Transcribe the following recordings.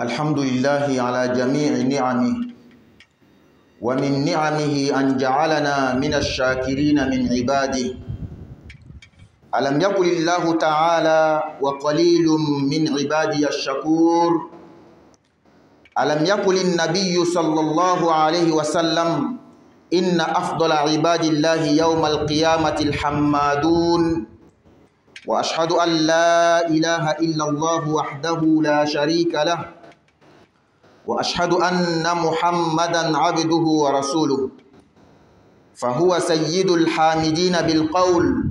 الحمد لله على جميع نعمه، ومن نعمه أن جعلنا من الشاكرين من عباده. ألم يقل الله تعالى: وقليل من عبادي الشكور. ألم يقل النبي صلى الله عليه وسلم: إن أفضل عباد الله يوم القيامة الحمادون. وأشهد أن لا إله إلا الله وحده لا شريك له، وأشهد أن محمدًا عبده ورسوله، فهو سيد الحامدين بالقول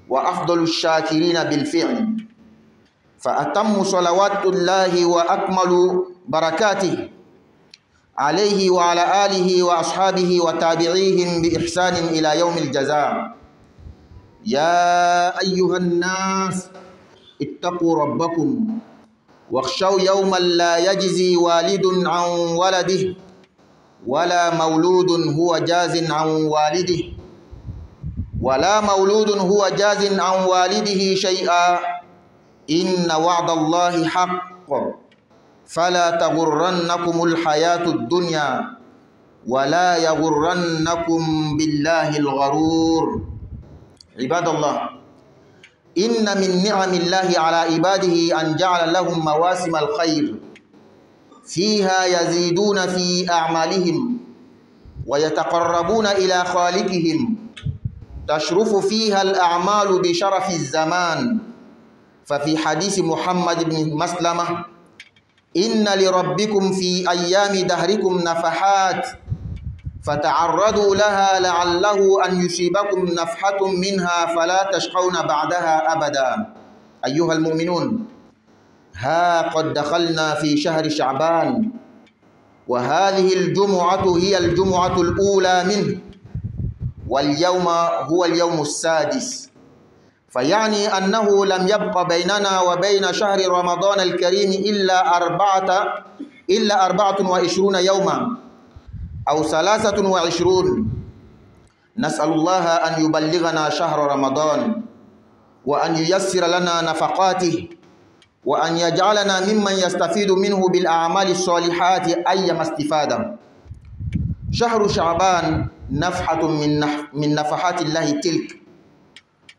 وأفضل الشاكرين بالفعل، فأتم صلوات الله وأكمل بركاته عليه وعلى آله وأصحابه وتابعيهم بإحسان إلى يوم الجزاء. يا أيها الناس اتقوا ربكم واخشوا يوما لا يجزي والد عن ولده ولا مولود هو جاز عن والده شيئا. إن وعد الله حق، فلا تغرنكم الحياة الدنيا ولا يغرنكم بالله الغرور. عباد الله، إن من نعم الله على عباده أن جعل لهم مواسم الخير فيها يزيدون في أعمالهم ويتقربون إلى خالقهم، تشرف فيها الأعمال بشرف الزمان. ففي حديث محمد بن مسلمة: إن لربكم في أيام دهركم نفحات، فتعرضوا لها لعله أن يصيبكم نفحة منها فلا تشقون بعدها أبدا. أيها المؤمنون، ها قد دخلنا في شهر شعبان، وهذه الجمعة هي الجمعة الأولى منه، واليوم هو اليوم السادس، فيعني أنه لم يبق بيننا وبين شهر رمضان الكريم إلا 24 يوما أو 23. نسأل الله أن يبلغنا شهر رمضان، وأن ييسر لنا نفقاته، وأن يجعلنا ممن يستفيد منه بالأعمال الصالحات أيما استفادة. شهر شعبان نفحة من نفحات الله تلك،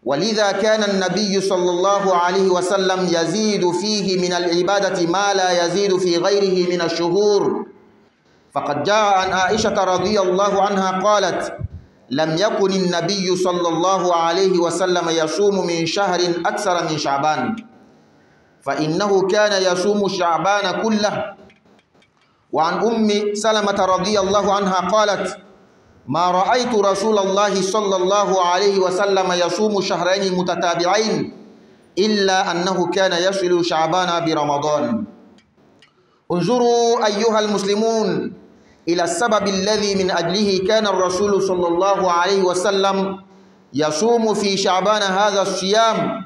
ولذا كان النبي صلى الله عليه وسلم يزيد فيه من العبادة ما لا يزيد في غيره من الشهور. فقد جاء عن عائشة رضي الله عنها قالت: لم يكن النبي صلى الله عليه وسلم يصوم من شهر أكثر من شعبان، فإنه كان يصوم شعبان كله. وعن أم سلمة رضي الله عنها قالت: ما رأيت رسول الله صلى الله عليه وسلم يصوم شهرين متتابعين إلا أنه كان يصل شعبان برمضان. انظروا أيها المسلمون إلى السبب الذي من أجله كان الرسول صلى الله عليه وسلم يصوم في شعبان هذا الصيام.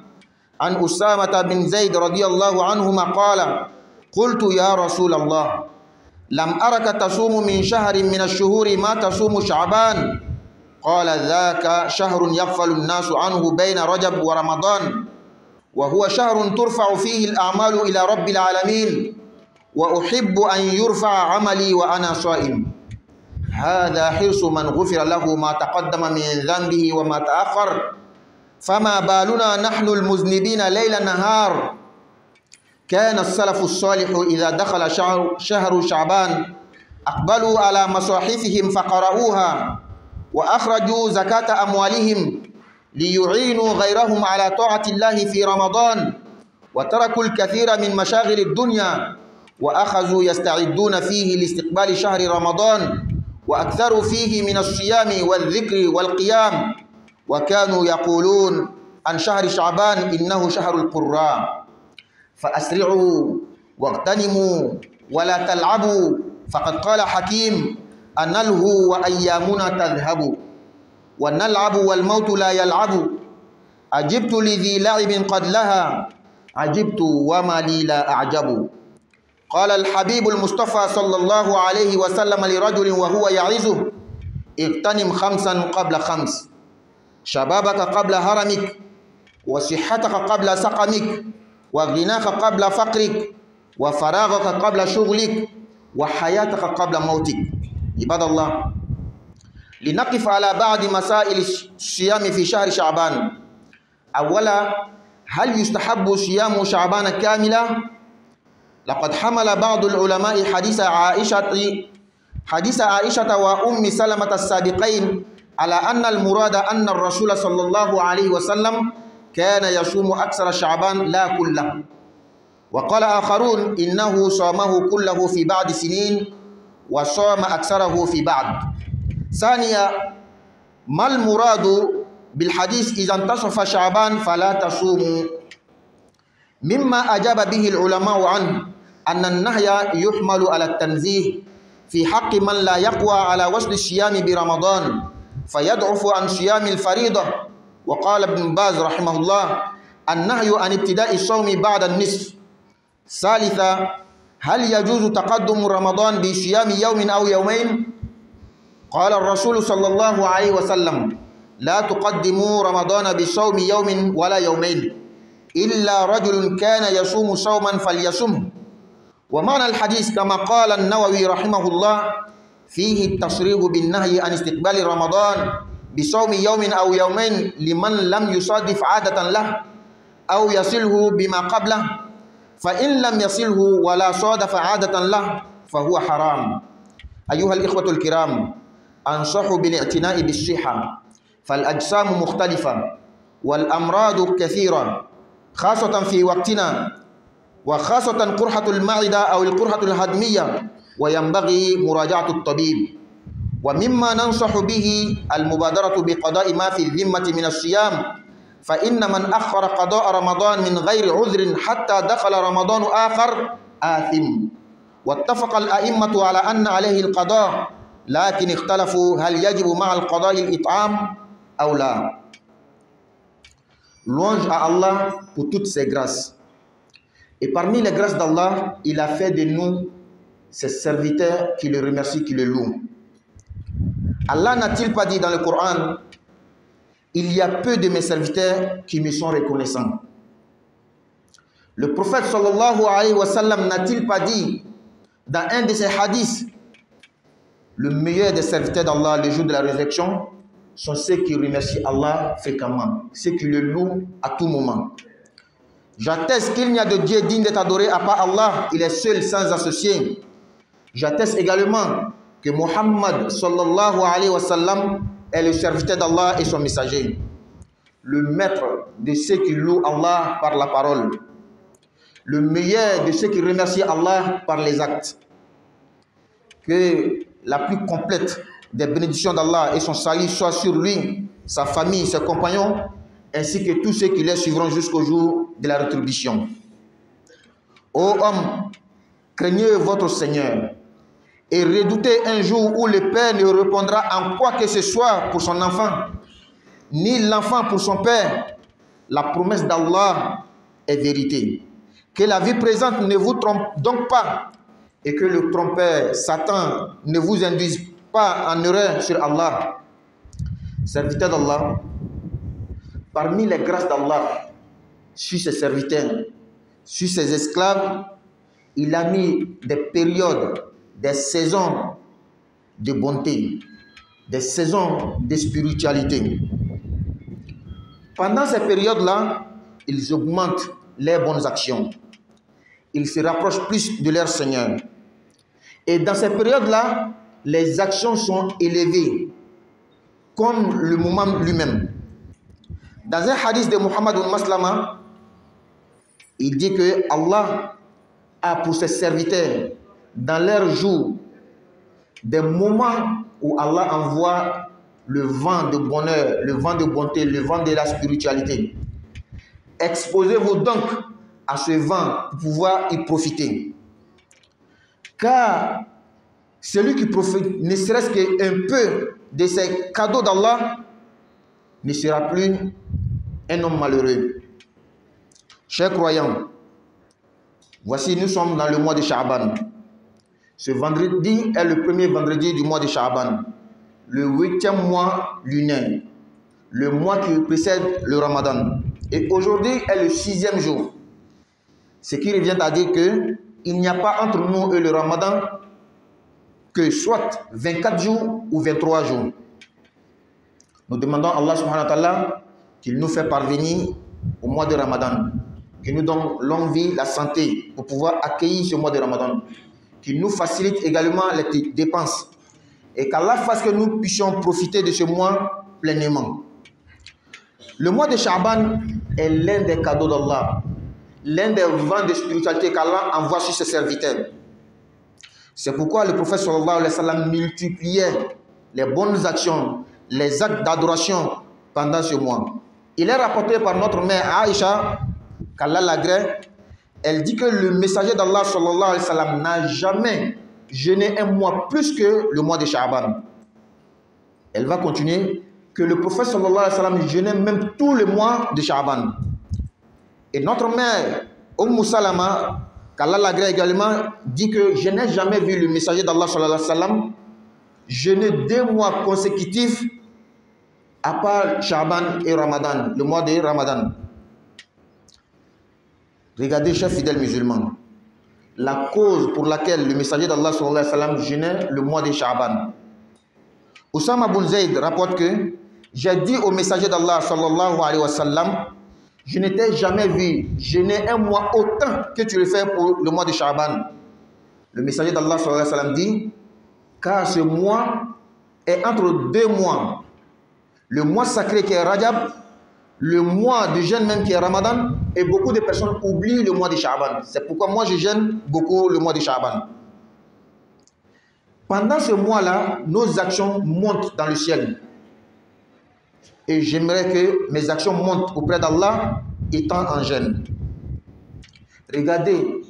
عن أسامة بن زيد رضي الله عنهما قال: قلت يا رسول الله، لم أرك تصوم من شهر من الشهور ما تصوم شعبان. قال: ذاك شهر يغفل الناس عنه بين رجب ورمضان، وهو شهر ترفع فيه الأعمال إلى رب العالمين، وأحب أن يرفع عملي وأنا صائم. هذا حرص من غفر له ما تقدم من ذنبه وما تأخر، فما بالنا نحن المذنبين ليل نهار. كان السلف الصالح إذا دخل شهر شعبان أقبلوا على مصاحفهم فقرؤوها، وأخرجوا زكاة أموالهم ليعينوا غيرهم على طاعة الله في رمضان، وتركوا الكثير من مشاغل الدنيا، وأخذوا يستعدون فيه لاستقبال شهر رمضان، وأكثروا فيه من الصيام والذكر والقيام. وكانوا يقولون عن شهر شعبان: إنه شهر القراء، فأسرعوا واغتنموا ولا تلعبوا، فقد قال حكيم: أنلهو وأيامنا تذهب، ونلعب والموت لا يلعب. عجبت لذي لعب قد لها، عجبت وما لي لا أعجب. قال الحبيب المصطفى صلى الله عليه وسلم لرجل وهو يعظه: اغتنم 5 قبل 5، شبابك قبل هرمك، وصحتك قبل سقمك، وغناك قبل فقرك، وفراغك قبل شغلك وحياتك قبل موتك. عباد الله، لنقف على بعض مسائل الصيام في شهر شعبان. أولا، هل يستحب صيام شعبان كاملا؟ لقد حمل بعض العلماء حديث عائشة وأم سلمة السابقين على أن المراد أن الرسول صلى الله عليه وسلم كان يصوم أكثر شعبان لا كله، وقال آخرون إنه صامه كله في بعض سنين وصام أكثره في بعض. ثانيا، ما المراد بالحديث إذا انتصف شعبان فلا تصوموا؟ مما أجاب به العلماء عنه أن النهي يحمل على التنزيه في حق من لا يقوى على وصل الصيام برمضان فيضعف عن صيام الفريضة. وقال ابن باز رحمه الله: النهي عن ابتداء الصوم بعد النصف. ثالثا، هل يجوز تقدم رمضان بصيام يوم أو يومين؟ قال الرسول صلى الله عليه وسلم: لا تقدموا رمضان بصوم يوم ولا يومين إلا رجل كان يصوم صوما فليصمه. ومعنى الحديث كما قال النووي رحمه الله فيه التصريح بالنهي عن استقبال رمضان بصوم يوم أو يومين لمن لم يصادف عادة له أو يصله بما قبله، فإن لم يصله ولا صادف عادة له فهو حرام. أيها الإخوة الكرام، أنصح بالاعتناء بالصحة، فالأجسام مختلفة والأمراض كثيرة خاصة في وقتنا، وخاصة قرحة المعدة أو القرحة الهضمية، وينبغي مراجعة الطبيب. ومما ننصح به المبادرة بقضاء ما في الذمة من الصيام، فإن من أخر قضاء رمضان من غير عذر حتى دخل رمضان آخر آثم. واتفق الأئمة على أن عليه القضاء، لكن اختلفوا هل يجب مع القضاء الإطعام أو لا. Louange à Allah pour toutes ses grâces. Et parmi les grâces d'Allah, il a fait de nous ses serviteurs qui le remercient, qui le louent. Allah n'a-t-il pas dit dans le Coran: il y a peu de mes serviteurs qui me sont reconnaissants? Le prophète sallallahu alayhi wa sallam n'a-t-il pas dit dans un de ses hadiths: le meilleur des serviteurs d'Allah le jour de la résurrection sont ceux qui remercient Allah fréquemment, ceux qui le louent à tout moment. J'atteste qu'il n'y a de Dieu digne d'être adoré à part Allah, il est seul sans associé. J'atteste également que Muhammad sallallahu alayhi wa sallam est le serviteur d'Allah et son messager, le maître de ceux qui louent Allah par la parole, le meilleur de ceux qui remercient Allah par les actes. Que la plus complète des bénédictions d'Allah et son salut soit sur lui, sa famille, ses compagnons, ainsi que tous ceux qui les suivront jusqu'au jour de la rétribution. Ô hommes, craignez votre Seigneur et redoutez un jour où le père ne répondra en quoi que ce soit pour son enfant, ni l'enfant pour son père. La promesse d'Allah est vérité. Que la vie présente ne vous trompe donc pas, et que le trompeur Satan ne vous induise pas en erreur sur Allah. Serviteurs d'Allah, parmi les grâces d'Allah sur ses serviteurs, sur ses esclaves, il a mis des périodes, des saisons de bonté, des saisons de spiritualité. Pendant ces périodes-là, ils augmentent leurs bonnes actions. Ils se rapprochent plus de leur Seigneur. Et dans ces périodes-là, les actions sont élevées, comme le moment lui-même. Dans un hadith de Muhammad al-Maslama, il dit que Allah a pour ses serviteurs, dans leurs jours, des moments où Allah envoie le vent de bonheur, le vent de bonté, le vent de la spiritualité. Exposez-vous donc à ce vent pour pouvoir y profiter. Car celui qui profite, ne serait-ce qu'un peu de ces cadeaux d'Allah, ne sera plus un homme malheureux. Chers croyants, voici, nous sommes dans le mois de Sha'ban. Ce vendredi est le premier vendredi du mois de Sha'ban, le 8e mois lunaire, le mois qui précède le Ramadan. Et aujourd'hui est le 6e jour. Ce qui revient à dire que il n'y a pas entre nous et le Ramadan que soit 24 jours ou 23 jours. Nous demandons à Allah subhanahu wa ta'ala qu'il nous fait parvenir au mois de Ramadan, qu'il nous donne longue vie, la santé pour pouvoir accueillir ce mois de Ramadan, qu'il nous facilite également les dépenses et qu'Allah fasse que nous puissions profiter de ce mois pleinement. Le mois de Sha'ban est l'un des cadeaux d'Allah, l'un des vents de spiritualité qu'Allah envoie sur ses serviteurs. C'est pourquoi le prophète sallallahu alayhi wa sallam multipliait les bonnes actions, les actes d'adoration pendant ce mois. Il est rapporté par notre mère Aïcha, qu'Allah l'agrée, elle dit que le messager d'Allah sallallahu alayhi wa sallam n'a jamais jeûné un mois plus que le mois de Sha'ban. Elle va continuer que le prophète sallallahu alayhi wa sallam jeûnait même tout le mois de Sha'ban. Et notre mère, Salama, qu'Allah l'agrée également, dit que je n'ai jamais vu le messager d'Allah sallallahu alayhi wa sallam jeûner 2 mois consécutifs à part Sha'ban et Ramadan, le mois de Ramadan. Regardez, chers fidèles musulmans, la cause pour laquelle le messager d'Allah sallallahu alayhi wa sallam jeûnait le mois de Sha'ban. Oussama ibn Zayd rapporte que j'ai dit au messager d'Allah sallallahu alayhi wa sallam, je n'étais jamais vu jeûner un mois autant que tu le fais pour le mois de Sha'ban. Le messager d'Allah sallallahu alayhi wa sallam dit, car ce mois est entre 2 mois. Le mois sacré qui est Rajab, le mois de jeûne même qui est Ramadan, et beaucoup de personnes oublient le mois de Sha'ban. C'est pourquoi moi je jeûne beaucoup le mois de Sha'ban. Pendant ce mois-là, nos actions montent dans le ciel. Et j'aimerais que mes actions montent auprès d'Allah étant en jeûne. Regardez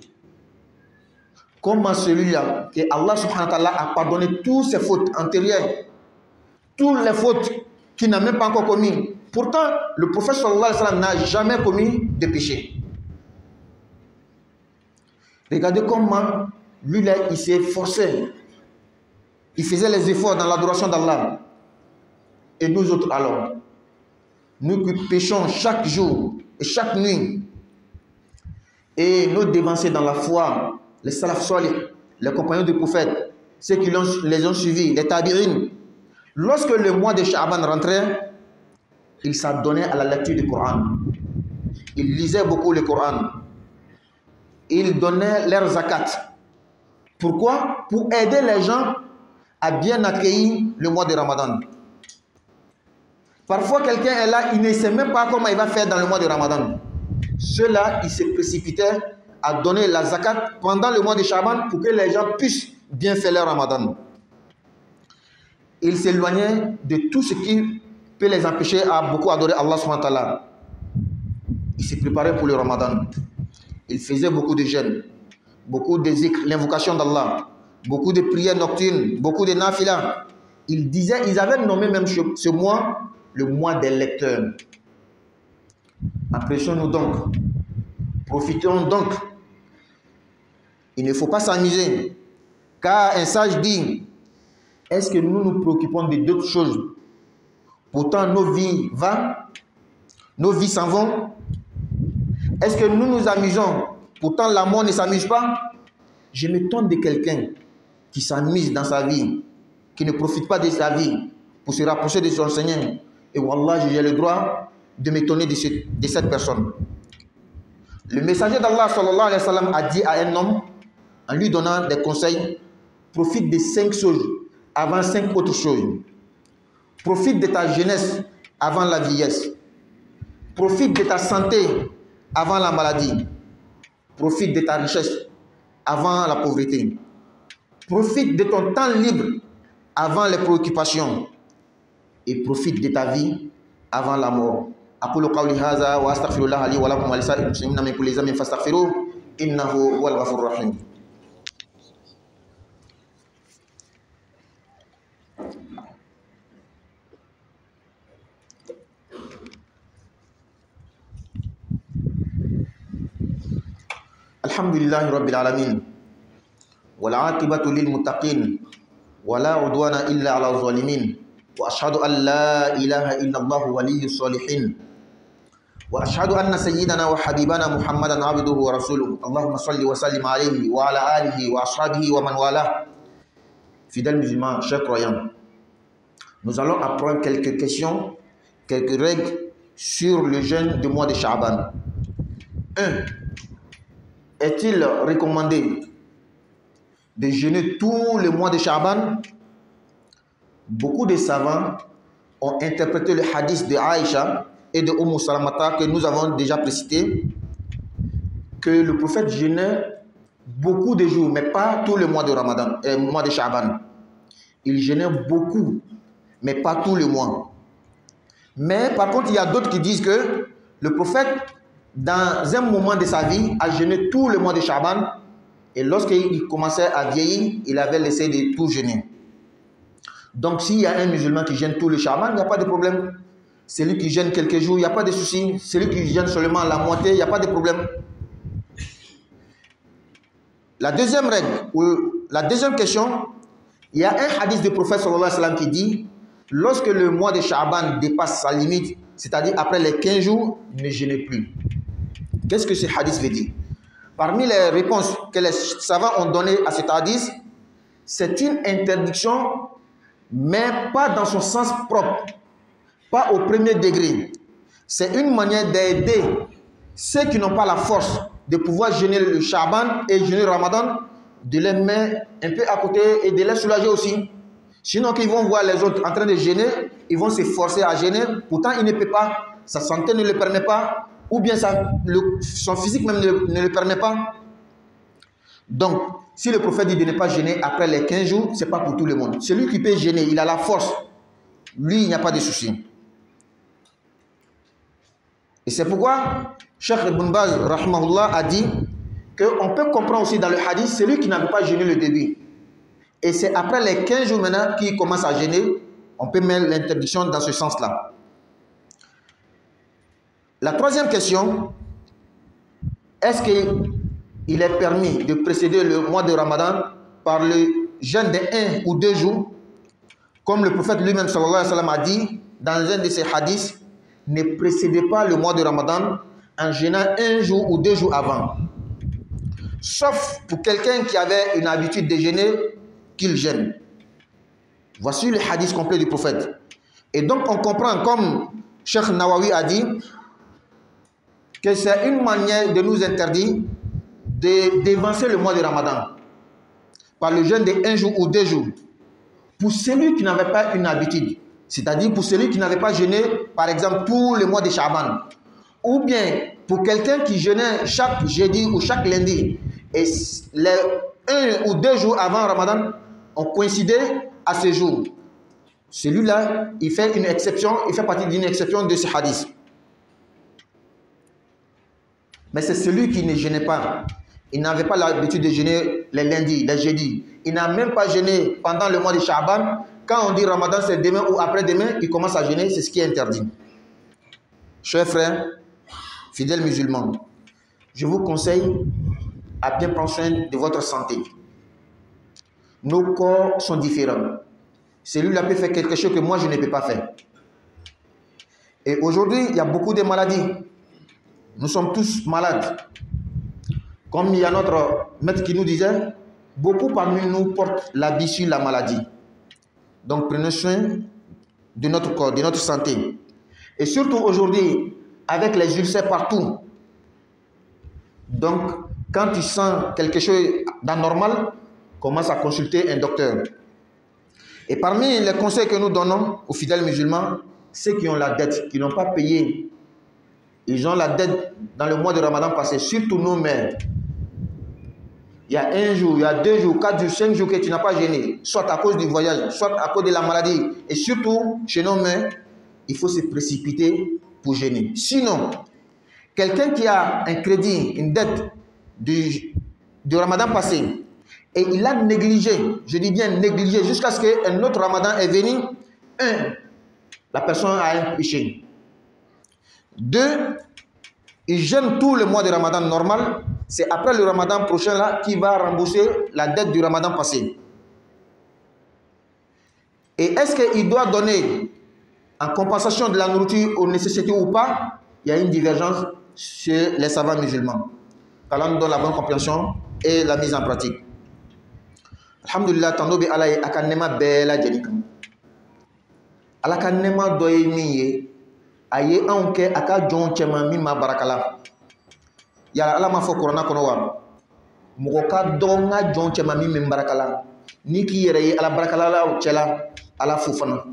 comment celui-là, que Allah subhanahu wa ta'ala a pardonné toutes ses fautes antérieures, toutes les fautes qu'il n'a même pas encore commis. Pourtant, le prophète sallallahu alayhi wa sallam n'a jamais commis de péché. Regardez comment lui-là, il s'est forcé. Il faisait les efforts dans l'adoration d'Allah. Et nous autres alors, nous qui péchons chaque jour et chaque nuit, et nous dévancer dans la foi, les salaf salih, les compagnons du prophète, ceux qui les ont suivis, les tabi'in, lorsque le mois de Sha'ban rentrait, ils s'adonnaient à la lecture du Coran. Ils lisaient beaucoup le Coran. Ils donnaient leur zakat. Pourquoi? Pour aider les gens à bien accueillir le mois de Ramadan. Parfois, quelqu'un est là, il ne sait même pas comment il va faire dans le mois de Ramadan. Ceux-là, ils se précipitaient à donner la zakat pendant le mois de Sha'ban pour que les gens puissent bien faire leur Ramadan. Ils s'éloignaient de tout ce qui peut les empêcher à beaucoup adorer Allah subhanahu wa ta'ala. Ils se préparaient pour le Ramadan. Ils faisaient beaucoup de jeûnes, beaucoup de zikr, l'invocation d'Allah, beaucoup de prières nocturnes, beaucoup de nafila. Ils avaient nommé même ce mois le mois des lecteurs. Apprécions-nous donc, profitons donc. Il ne faut pas s'amuser, car un sage dit, est-ce que nous nous préoccupons de d'autres choses? Pourtant nos vies vont, nos vies s'en vont. Est-ce que nous nous amusons? Pourtant la mort ne s'amuse pas. Je m'étonne de quelqu'un qui s'amuse dans sa vie, qui ne profite pas de sa vie pour se rapprocher de son Seigneur. Et wallah, j'ai le droit de m'étonner de cette personne. Le messager d'Allah sallallahu alayhi wa sallam a dit à un homme, en lui donnant des conseils, profite de 5 choses avant 5 autres choses. Profite de ta jeunesse avant la vieillesse. Profite de ta santé avant la maladie. Profite de ta richesse avant la pauvreté. Profite de ton temps libre avant les préoccupations. Et profite de ta vie avant la mort. أقول قولي هذا وأستغفر الله لي ولكم ولسائر المسلمين من كل ذنب فاستغفروه إنه هو الغفور الرحيم. الحمد لله رب العالمين والعاقبة للمتقين ولا عدوان إلا على الظالمين وأشهد أن لا إله إلا الله ولي الصالحين وأشهد أن سيدنا وحبيبنا محمدا عبده ورسوله اللهم صل وسلم عليه وعلى آله وأصحابه ومن والاه. Fidèles musulmans, chers croyants, nous allons apprendre quelques questions, quelques règles sur le jeûne du mois de Sha'ban. 1. Est-il recommandé de jeûner tout le mois de Sha'ban? Beaucoup de savants ont interprété le hadith de Aïcha et de Salamata que nous avons déjà précité, que le prophète jeûnait beaucoup de jours, mais pas tout le mois de Ramadan, mois de Sha'ban. Il jeûnait beaucoup, mais pas tout le mois. Mais par contre, il y a d'autres qui disent que le prophète, dans un moment de sa vie, a jeûné tout le mois de Sha'ban, et lorsqu'il commençait à vieillir, il avait laissé de tout jeûner. Donc, s'il y a un musulman qui jeûne tout le Sha'ban, il n'y a pas de problème. Celui qui jeûne quelques jours, il n'y a pas de souci. Celui qui jeûne seulement la moitié, il n'y a pas de problème. La deuxième règle, ou la deuxième question, il y a un hadith du prophète sallallahu alayhi wa sallam qui dit, lorsque le mois de Sha'ban dépasse sa limite, c'est-à-dire après les 15 jours, ne jeûnez plus. Qu'est-ce que ce hadith veut dire? Parmi les réponses que les savants ont données à cet hadith, c'est une interdiction, mais pas dans son sens propre, pas au premier degré. C'est une manière d'aider ceux qui n'ont pas la force de pouvoir jeûner le Sha'ban et jeûner le Ramadan, de les mettre un peu à côté et de les soulager aussi. Sinon, qu'ils vont voir les autres en train de jeûner, ils vont se forcer à jeûner, pourtant ils ne peuvent pas, sa santé ne le permet pas, ou bien son physique même ne le permet pas. Donc, si le prophète dit de ne pas jeûner après les 15 jours, ce n'est pas pour tout le monde. Celui qui peut jeûner, il a la force, lui, il n'y a pas de souci. Et c'est pourquoi Cheikh Ibn Baz rahimahullah a dit qu'on peut comprendre aussi dans le hadith celui qui n'avait pas jeûné le début. Et c'est après les 15 jours maintenant qu'il commence à jeûner, on peut mettre l'interdiction dans ce sens-là. La troisième question, est-ce qu'il est permis de précéder le mois de Ramadan par le jeûne de 1 ou 2 jours, comme le prophète lui-même sallallahu alayhi wa sallam a dit dans un de ses hadiths, ne précédez pas le mois de Ramadan en jeûnant 1 jour ou 2 jours avant. Sauf pour quelqu'un qui avait une habitude de jeûner, qu'il jeûne. Voici le hadith complet du prophète. Et donc on comprend, comme Cheikh Nawawi a dit, que c'est une manière de nous interdire d'évancer le mois de Ramadan par le jeûne de 1 jour ou 2 jours. Pour celui qui n'avait pas une habitude, c'est-à-dire pour celui qui n'avait pas jeûné, par exemple, tout le mois de Sha'ban, ou bien pour quelqu'un qui jeûnait chaque jeudi ou chaque lundi, et les 1 ou 2 jours avant Ramadan ont coïncidé à ce jour. Celui-là, il fait une exception, il fait partie d'une exception de ce hadith. Mais c'est celui qui ne jeûnait pas. Il n'avait pas l'habitude de jeûner les lundis, les jeudis. Il n'a même pas jeûné pendant le mois de Sha'ban. Quand on dit Ramadan, c'est demain ou après-demain, il commence à jeûner, c'est ce qui est interdit. Chers frères, fidèles musulmans, je vous conseille à bien prendre soin de votre santé. Nos corps sont différents. Celui-là peut faire quelque chose que moi je ne peux pas faire. Et aujourd'hui, il y a beaucoup de maladies. Nous sommes tous malades. Comme il y a notre maître qui nous disait, beaucoup parmi nous portent l'habit sur la maladie. Donc prenez soin de notre corps, de notre santé. Et surtout aujourd'hui, avec les ulcères partout. Donc, quand tu sens quelque chose d'anormal, commence à consulter un docteur. Et parmi les conseils que nous donnons aux fidèles musulmans, ceux qui ont la dette, qui n'ont pas payé, ils ont la dette dans le mois de Ramadan passé, surtout nos mères. Il y a 1 jour, il y a 2 jours, 4 jours, 5 jours que tu n'as pas jeûné, soit à cause du voyage, soit à cause de la maladie. Et surtout, chez nos mères, il faut se précipiter pour jeûner. Sinon, quelqu'un qui a un crédit, une dette du Ramadan passé, et il a négligé, je dis bien négligé, jusqu'à ce qu'un autre Ramadan est venu, 1, la personne a un péché. 2, il jeûne tout le mois de Ramadan normal, c'est après le Ramadan prochain là qu'il va rembourser la dette du Ramadan passé. Et est-ce qu'il doit donner en compensation de la nourriture aux nécessités ou pas? il y a une divergence chez les savants musulmans. Qu'Allah nous donne la bonne compréhension et la mise en pratique. Alhamdulillah, tando bi ala ye aka nema bɛɛ lajɛlen kan. Ala ka nema dɔ ye min ye, a ye anw kɛ a ka jɔn cɛman min ma barakala. Yala ala ma fɔ kuranna kɔnɔ wa? Mɔgɔ ka dɔgɔ n ka jɔn cɛman min barakala. Ni k'i yɛrɛ ye ala barakalalaw cɛla, ala fo fana.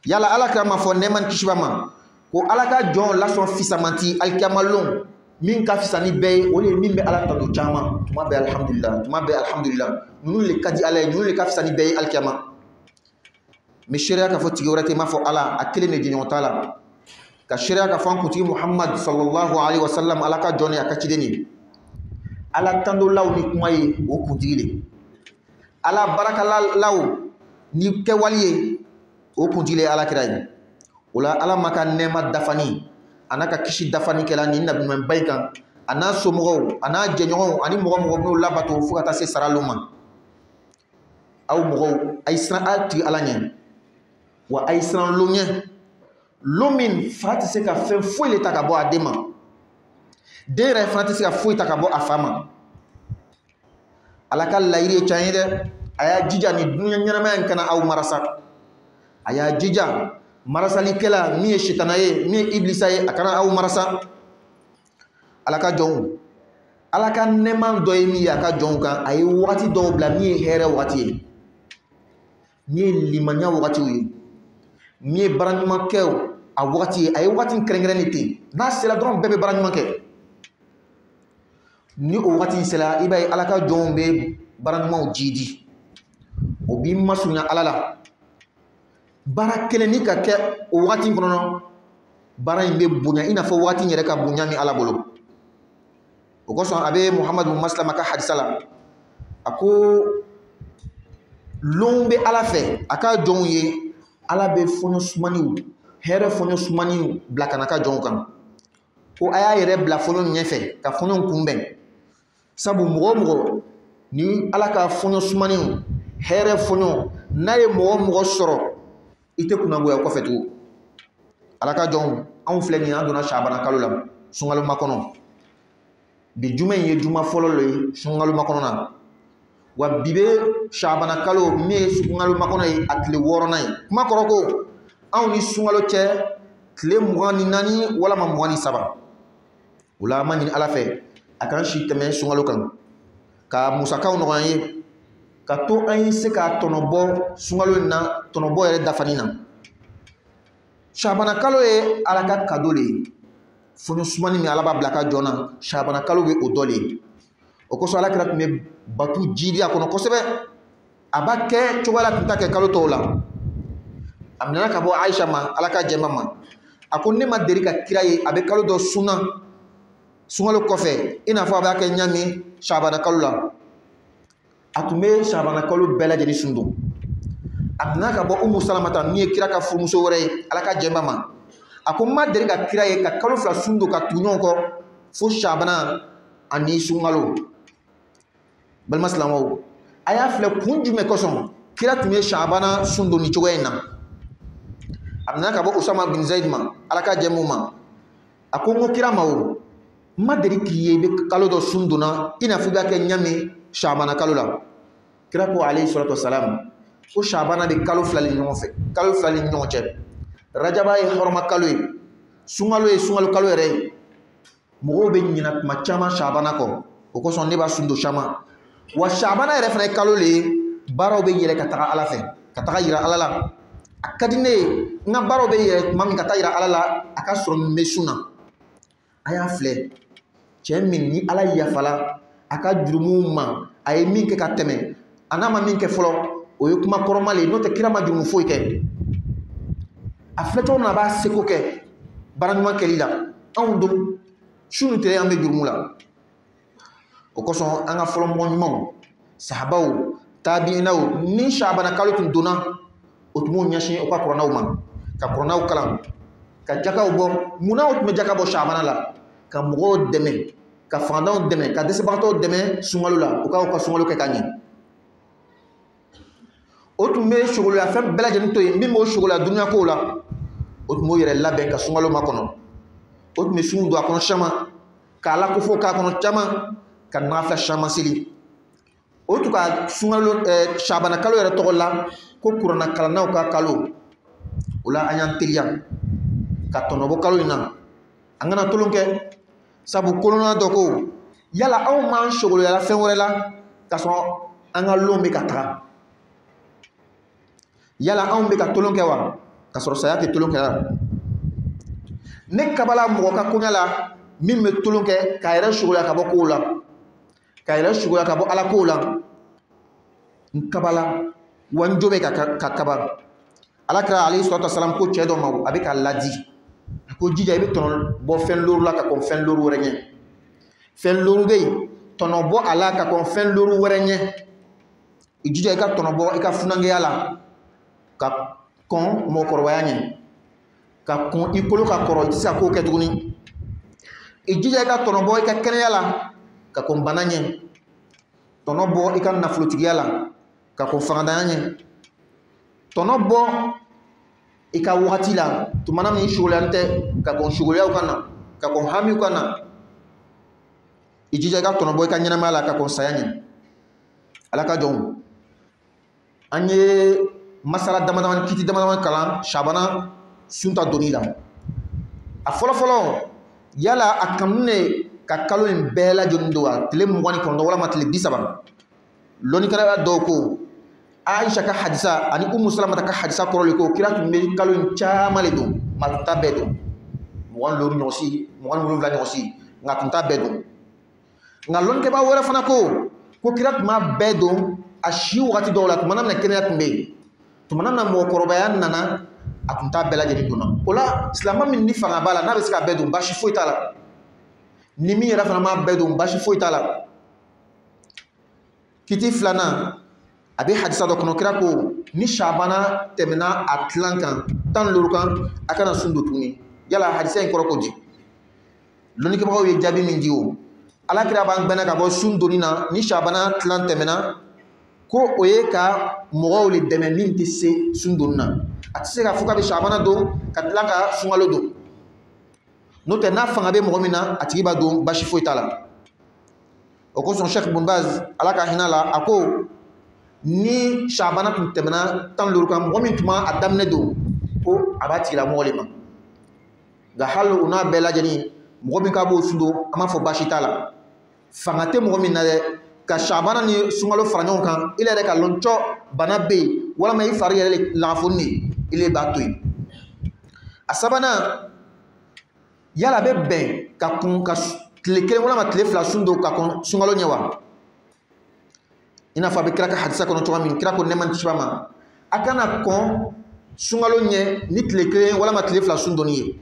Yala ala kira ma fɔ nɛɛma ni kisi b'a ma ko ala ka jɔn lasɔn fisamanti alikiyama lon min ka fisa ni bɛɛ ye, o le ye min bɛ ala tando caman. Tuma bɛɛ alhamdulillah, tuma bɛɛ alhamdulillah. Ninnu le ka di ala ye, ninnu le ka fisa ni bɛɛ ye alikiyama. Mais sariya ka fɔ tigi wɛrɛ tɛ, i m'a fɔ ala, a kelen de jɛɲɔgɔn t'a la. Ka sariya ka fɔ an kuntigi Muhammad sallallahu alaihi wa sallam, ala ka jɔn ye a ka ciden ye. Ala tandolaw ni kuma ye o kuntigi le. Ala barakalalaw ni kɛwali ye o kuntigi le ye ala kira ye. O la ala ma ka nɛɛma dafani a n'a ka kisi dafani kɛla nin nabi ɲumanba in kan, a n'a somɔgɔw a n'a jɛɲɔgɔnw ani mɔgɔ mɔgɔ n'o labato fo ka taa se saraliw ma. Aw mɔgɔw a ye siran a tigi ala ɲɛ, wa a ye siran lo ɲɛ, lo min fa tɛ se ka fɛn foyi le ta ka bɔ a den ma, den yɛrɛ fana tɛ se ka foyi ta ka bɔ a fa ma. Ala ka laɲini ye tiɲɛ ye dɛ, a y'a jija ni dunuya ɲɛnamaya in kana aw marasa, a y'a jija marasalikɛla min ye sitana ye, min ye iblisa ye, a kana aw marasa. Ala ka jɔnw, ala ka nɛɛma dɔ ye min ye a ka jɔnw kan, a ye waati dɔw bila min ye hɛrɛ waati ye, min ye limaniya wagatiw ye, min ye baaraɲuman kɛw a wagati ye. A ye waati kɛrɛnkɛrɛnnen ten, n'a sera dɔrɔn bɛɛ bɛ baaraɲuman kɛ. Ni o waati sera, i b'a ye ala ka jɔnw bɛ baaraɲumanw jidi, o b'i masurunya ala la. Baara kelen ni ka kɛ o waati kɔnɔ, baara in bɛ bonya i n'a fɔ waati in yɛrɛ ka bonya min ala bolo. O kosɔn a bɛ Muhamadu Maslama ka hadisa la, a ko lon bɛ ala fɛ a ka jɔnw ye, ala bɛ fɔɲɔ sumaniw, hɛrɛ fɔɲɔ sumaniw bila ka na ka jɔnw kan. Ko a y'a yɛrɛ bila fɔɲɔ ɲɛfɛ ka fɔɲɔ kunbɛn. Sabu mɔgɔ mɔgɔ ni ala ka fɔɲɔ sumaniw, hɛrɛ fɔɲɔ n'a ye mɔgɔ sɔrɔ, i tɛ kunnagoya kɔfɛ tugun. Ala ka jɔnw, anw filɛ nin an donna Shabana kalo la, sunkalo makɔnɔ. Bi juma in ye juma fɔlɔ le ye sunkalo makɔnɔ na, wa bi bɛ Shabana kalo min ye sunkalo makɔnɔ ye a tile 6nan ye. Kuma kɔrɔ ko anw ni sunkalo cɛ tile 24 walama 23. O la an ma ɲini ala fɛ a k'an si tɛmɛ sunkalo kan, ka musakaw nɔgɔya ye, ka to an ye se ka tɔnɔbɔ sunkalo in na, tɔnɔbɔ yɛrɛ dafani na. Shabana kalo ye ala ka kado le ye, fɔɲɔ sumani min ala b'a bila ka jɔn na, Shabana kalo bɛ o dɔ le ye. O kosɔn ala kira tun bɛ batu jidi a kɔnɔ kosɛbɛ, a b'a kɛ cogoya la tun t'a kɛ kalo tɔw la. A minɛna ka bɔ Aisha ma, ala ka jɛma ma, a ko ne ma deli ka kira ye a bɛ kalo dɔ sunna sunkalo kɔfɛ i n'a fɔ a b'a kɛ ɲami Shabana kalo la. A tun bɛ Shabana kalo bɛɛ lajɛlen sun don. A minɛna ka bɔ Umu Salamata min ye kira ka furumuso wɛrɛ ye, ala ka jɛma ma, a ko n ma deli ka kira ye ka kalo 2 sun don ka tugu ɲɔgɔn kɔ fo Shabana ani sunkalo. Balima silamɛw, a y'a filɛ kun jumɛn kosɔn kira tun ye Shabana sun don ni cogoya in na. A minɛna ka bɔ Usama bin Zaid ma, ala ka jɛma ma, a ko n ko kira ma o, n ma deli k'i ye i bɛ kalo dɔ sun donna i n'a fɔ i b'a kɛ ɲami Shabana kalo la. Kira ko alayhi salatu wasalam ko Shabana bɛ kalo 2 ni ɲɔgɔn fɛ, kalo 2 ni ɲɔgɔn cɛ. Rajaba ye hɔrɔma kalo ye, sunkalo ye sunkalo kalo yɛrɛ ye. Mɔgɔw bɛ ɲinɛ tuma caman Shabana kɔ, o kosɔn ne b'a sun don caman. Wa Shabana yɛrɛ fana ye kalo le ye, baaraw bɛ yɛlɛ ka taga ala fɛ, ka taga yira ala la. A ka di ne ye n ka baaraw bɛ yɛlɛ tuma min ka taa yira ala la, a ka sɔrɔ n bɛ sun na. A y'a filɛ cɛ min ni ala yafala a ka jurumuw ma, a ye min kɛ ka tɛmɛ, a n'a ma min kɛ fɔlɔ, o ye kuma kɔrɔma le ye, n'o tɛ kira ma jurumu foyi kɛ. A filɛ cogo min na a b'a seko kɛ baaraɲuman kɛli la, anw don su ni tile an bɛ jurumu la. O kosɔn an ka fɔlɔ mɔgɔ ɲumanw, sahabaw, tabiinaw, ni Shabana kalo tun donna, o tun b'u ɲɛsin u ka kurannaw ma, ka kurannaw kalan, ka jakaw bɔ. Munna o tun bɛ jaka bɔ Shabana la? Ka mɔgɔw dɛmɛ, ka fanganw dɛmɛ, ka dɛsɛbagatɔw dɛmɛ sunkalo la, u ka sunkalo kɛ ka ɲɛ. O tun bɛ sogoloya fɛn bɛɛ lajɛlen to yen min b'o sogola dunuya kow la, o tun b'o yɛrɛ labɛn ka sunkalo makɔnɔ. o tun bɛ sun don a kɔnɔ caman k'a la ko fo k'a kɔnɔ caman ka nafila caman seli o tun ka sunkalo Sabana kalo yɛrɛ tɔgɔ la ko kuranna kalannaw ka kalo o la an y'an teliya ka tɔnɔbɔ kalo in na an kana tolon kɛ sabu kolonna dɔ ko yala anw m'an sogoloyala fɛn wɛrɛ la k'a sɔrɔ an ka lon bɛ ka taga yala anw bɛ ka tolon kɛ wa k'a sɔrɔ saya tɛ tolon kɛ la ne kabala mɔgɔ ka koɲa la min bɛ tolon kɛ k'a yɛrɛ sogoloya ka bɔ kow la k'a yɛrɛ sogoloya ka bɔ ala kow la n kabala wa n jo bɛ ka kaba alakira alayhi salatu wasalam ko cɛ dɔ ma a bɛ ka ladi a ko jija i bɛ tɔnɔ bɔ fɛn loru la ka kɔn fɛn loru wɛrɛ ɲɛ fɛn loru bɛ yen tɔnɔ bɔ a la ka kɔn fɛn loru wɛrɛ ɲɛ i jija i ka tɔnɔ bɔ i ka funangeya la ka kɔn mɔgɔkɔrɔbaya ɲɛ ka kɔn i kolo ka kɔrɔ i tɛ se ka kow kɛ tuguni i jija i ka tɔnɔ bɔ i ka kɛnɛya la ka kɔn bana ɲɛ tɔnɔ bɔ i ka nafolotigiya la ka kɔn fangadanya ɲɛ tɔnɔ bɔ i ka wagati la tumana min sogoliyali tɛ ka kɔn sogoliyaw ka na ka kɔn hamiw ka na i jija i ka tɔnɔ bɔ i ka ɲɛnamaya la ka kɔn saya ɲɛ ala ka jɔnw an ye masala damadamani kiti damadamani kalan Sabana sunta doni la a fɔlɔfɔlɔ yala a kanu ne ka kalo in bɛɛ lajɛlen don wa tile 29 walama tile 30 lɔnnikɛla dɔw ko Aisha ka hadisa ani Umu Salamata ka hadisa kɔrɔlen ko kira tun bɛ kalo in caman le don nka tun t'a bɛɛ don 27 ɲɔgɔn si nka tun t'a bɛɛ don nka lɔnnikɛbaa wɛrɛ fana ko kira tun b'a bɛɛ don a si wagati dɔw la tumana min na kɛnɛya tun bɛ yen tumana min na mɔgɔkɔrɔbaya nana a tun t'a bɛɛ lajɛlen donna o la silamɛ min ni fanga b'a la n'a bɛ se ka bɛɛ don basi foyi t'a la ni min yɛrɛ fana m'a bɛɛ don basi foyi t'a la kiti filanan a bɛ hadisa dɔ kɔnɔ kira ko ni Sabana tɛmɛna a tilan kan 15 kan a kana sun don tuguni yala hadisa in kɔrɔ ko di lɔnnikɛbagaw ye jaabi min di o alakira b'an gbɛnna ka bɔ sun donni na ni Sabana tilan tɛmɛna ko o ye ka mɔgɔw le dɛmɛ min tɛ se sun donni na a tɛ se ka fɔ k'a bɛ Sabana don ka tila ka sunkalo don n'o tɛ n'a fanga bɛ mɔgɔ min na a tigi b'a don basi foyi t'a la o kosɔn Sheikh Ibn Baz ala ka hinɛ la a ko ni Sabana tun tɛmɛna 15 kan mɔgɔ min tun b'a daminɛ don ko a b'a tigila mɔgɔ le ma nka hali o n'a bɛɛ lajɛlen mɔgɔ min k'a b'o sun don an b'a fɔ basi t'a la fanga tɛ mɔgɔ min na dɛ ka Sabana ni sunkalo fara ɲɔgɔn kan ile yɛrɛ ka lɔn cɔ bana bɛ yen walama i fari yɛrɛ lafonni ile b'a to yen a sabanan yala a bɛ bɛn ka kun ka tile 1 walama tile 2 sun don ka kɔn sunkalo ɲɛ wa i n'a fɔ a bɛ kira ka hadisa kɔnɔ cogoya min kira ko nɛma ni kisiba ma a kana kɔn sunkalo ɲɛ ni tile 1 walama tile 2 sun donni ye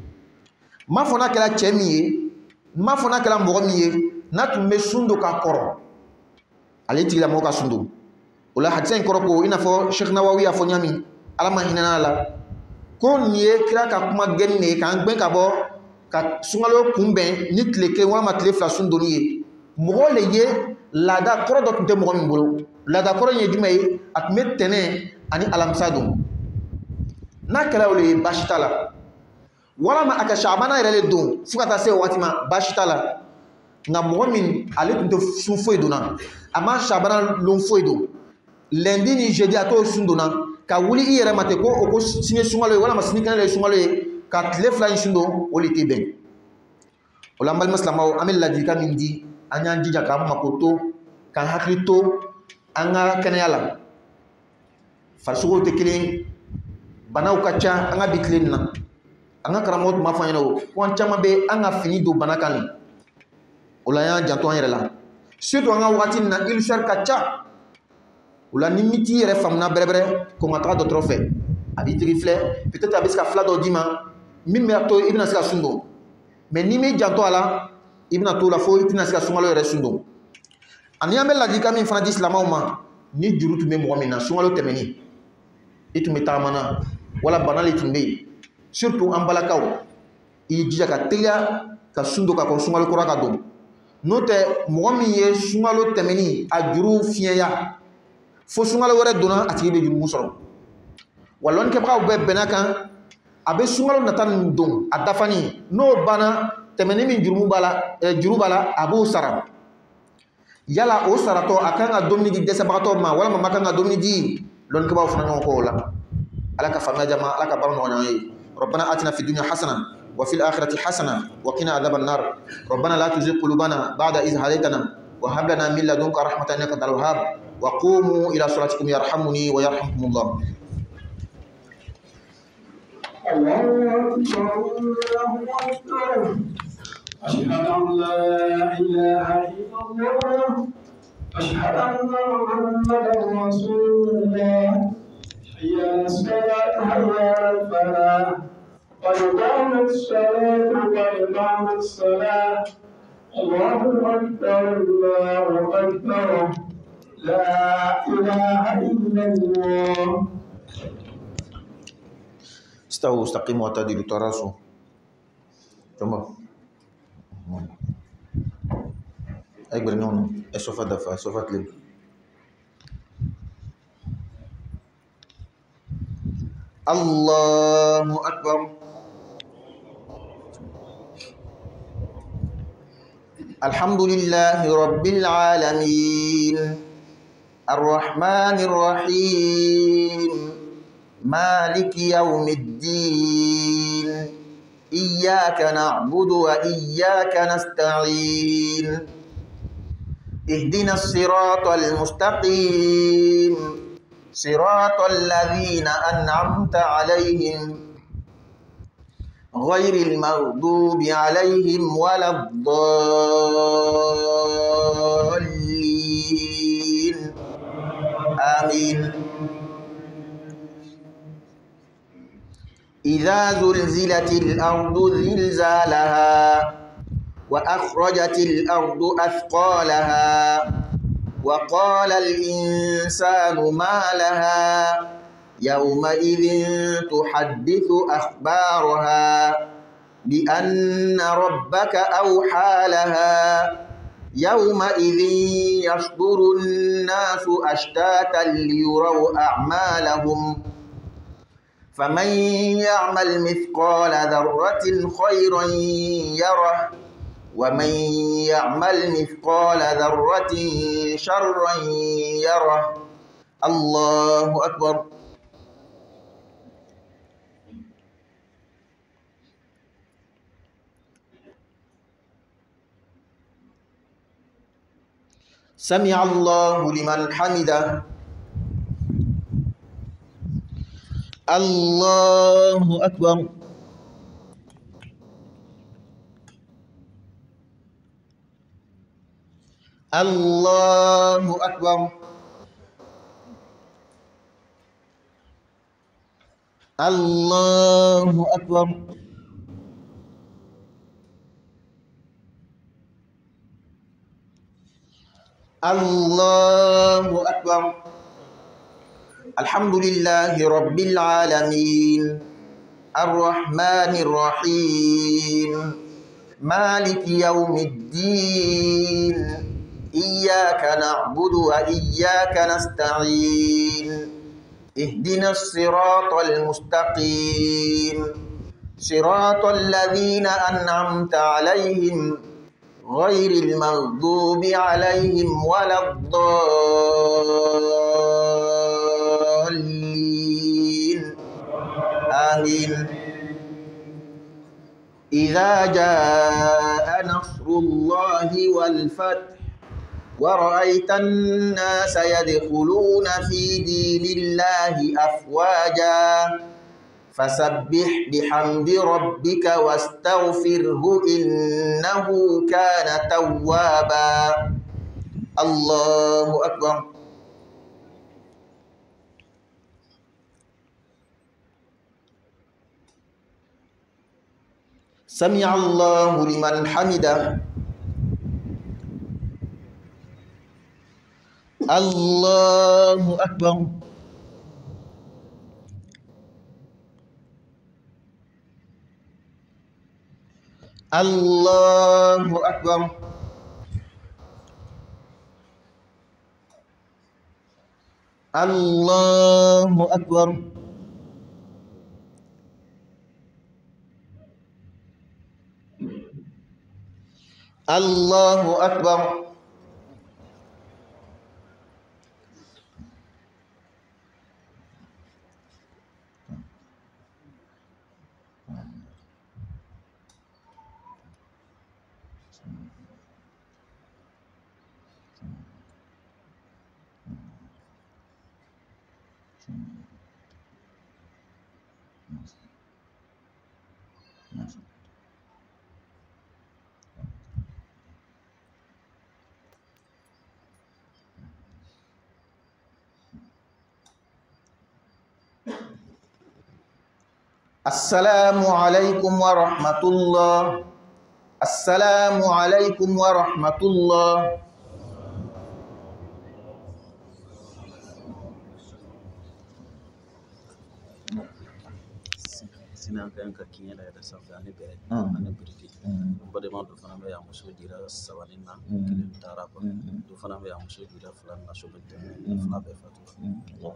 m'a fɔ n'a kɛra cɛ min ye m'a fɔ n'a kɛra mɔgɔ min ye n'a tun bɛ sun don ka kɔrɔ ale tigila mɔgɔ ka sun don o la hadisa in kɔrɔ ko i n'a fɔ Sheikh Nawawi y'a fɔ ɲami ala ma hinɛ a la ko nin ye kira ka kuma gɛnni de ye k'an gbɛn ka bɔ ka sunkalo kunbɛn ni tile 1 walama tile 2 sun donni ye mɔgɔ le ye laada kɔrɔ dɔ tun tɛ mɔgɔ min bolo laada kɔrɔ in ye jumɛn ye a tun bɛ tɛnɛn ani alamisa don n'a kɛra olu ye basi t'a la walama a ka Sabana yɛrɛ le don fo ka taa se waati ma basi t'a la nka mɔgɔ min ale tun tɛ sun foyi donna a ma Sabana lon foyi don lundi ni jeudi a t'o sun donna ka wuli i yɛrɛ ma ten ko o ko sini sunkalo ye walama sini kɛnɛ ye sunkalo ye ka tile 2 in sun don o le tɛ bɛn o la n balima silamɛw an bɛ ladilikan min di an y'an jija k'an mako to k'an hakili to an ka kɛnɛya la farisogow tɛ kelen banaw ka ca an ka bi tile nin na an ka karamɔgɔ tun b'a fɔ an ɲɛna o ko an caman bɛ an ka fini don bana kan nin o la an y'an janto an yɛrɛ la surtout an ka wagati nin na ulcère ka ca o la ni min t'i yɛrɛ faamuna bɛrɛbɛrɛ kɔn ka taga dɔgɔtɔrɔ fɛ a b'i tigi filɛ peut-être a bɛ se ka fila dɔ d'i ma min b'a to i bɛna se ka sun don mais ni m'i janto a la i bɛna to la fo i tɛna se ka sunkalo yɛrɛ sun don ani an bɛ ladilikan min fana di silamɛw ma ni juru tun bɛ mɔgɔ min na sunkalo tɛmɛni i tun bɛ tagama na wala bana le tun bɛ yen surtout an balakaw i jija ka teliya ka sun don ka kɔn sunkalo kura ka don n'o tɛ mɔgɔ min ye sunkalo tɛmɛni a juru fiɲɛya fo sunkalo wɛrɛ donna a tigi bɛ jurumu sɔrɔ wa lɔnnikɛbagaw bɛɛ bɛnna kan a bɛ sunkalo nata nin don a dafani n'o banna temene min juru bala abu sara yala o sarato akanga domni di desabato ma wala ma makanga domni di lon ko baw fana ko la alaka fama jama alaka barno nyaay ربنا آتنا في الدنيا حسنة وفي الآخرة حسنة وقنا عذاب النار ربنا لا تزغ قلوبنا بعد إذ هديتنا وهب لنا من لدنك رحمة إنك أنت الوهاب وقوموا إلى صلاتكم يرحمني ويرحمكم الله. الله أكبر الله أكبر أشهد أن لا إله إلا الله أشهد أن محمدا رسول الله حي على الصلاة حي على الفلاح قد قامت الصلاة قد قامت الصلاة الله أكبر الله أكبر لا إله إلا الله. استووا استقيموا واعتدلوا تراصوا. تمام. أكبر نون الصفات دفع الصفات لب. الله أكبر. الحمد لله رب العالمين الرحمن الرحيم مالك يوم الدين إياك نعبد وإياك نستعين اهدنا الصراط المستقيم صراط الذين أنعمت عليهم غير المغضوب عليهم ولا الضالين آمين. إذا زلزلت الأرض زلزالها وأخرجت الأرض أثقالها وقال الإنسان ما لها يومئذ تحدث أخبارها بأن ربك أوحى لها يومئذ يصدر الناس أشتاتا ليروا أعمالهم فمن يعمل مثقال ذرة خيرا يره ومن يعمل مثقال ذرة شرا يره. الله أكبر. سمع الله لمن حمده. الله أكبر. الله أكبر. الله أكبر. الله أكبر. الحمد لله رب العالمين الرحمن الرحيم مالك يوم الدين إياك نعبد وإياك نستعين اهدنا الصراط المستقيم صراط الذين أنعمت عليهم غير المغضوب عليهم ولا الضالين آمين. إذا جاء نصر الله والفتح ورأيت الناس يدخلون في دين الله أفواجا فسبح بحمد ربك واستغفره إنه كان توابا. الله أكبر. سمع الله لمن حمده. الله أكبر. الله أكبر. الله أكبر. Allahu Akbar. Assalamu alaikum wa rahmatullah. Assalamu alaikum wa rahmatullah. Sinan kan ka kinyala da safa ne be ana birti bade ma do fana be ya muso dira sawanin na kilin tara ko do fana be ya muso dira fulan na so be fana be fatu.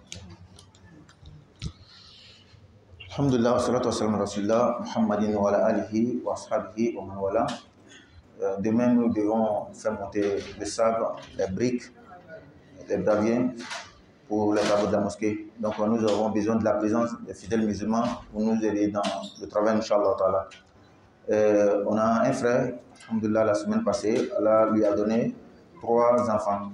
Alhamdulillah, wassalatu wassalamu ala rasulillah Muhammadin wa ala alihi wa ashabihi wa man wala. Demain nous devons faire monter le sable, les briques, les braviers pour les travaux de la mosquée. Donc nous avons besoin de la présence des fidèles musulmans pour nous aider dans le travail, Inch'Allah Ta'ala. On a un frère, alhamdulillah, la semaine passée, Allah lui a donné 3 enfants.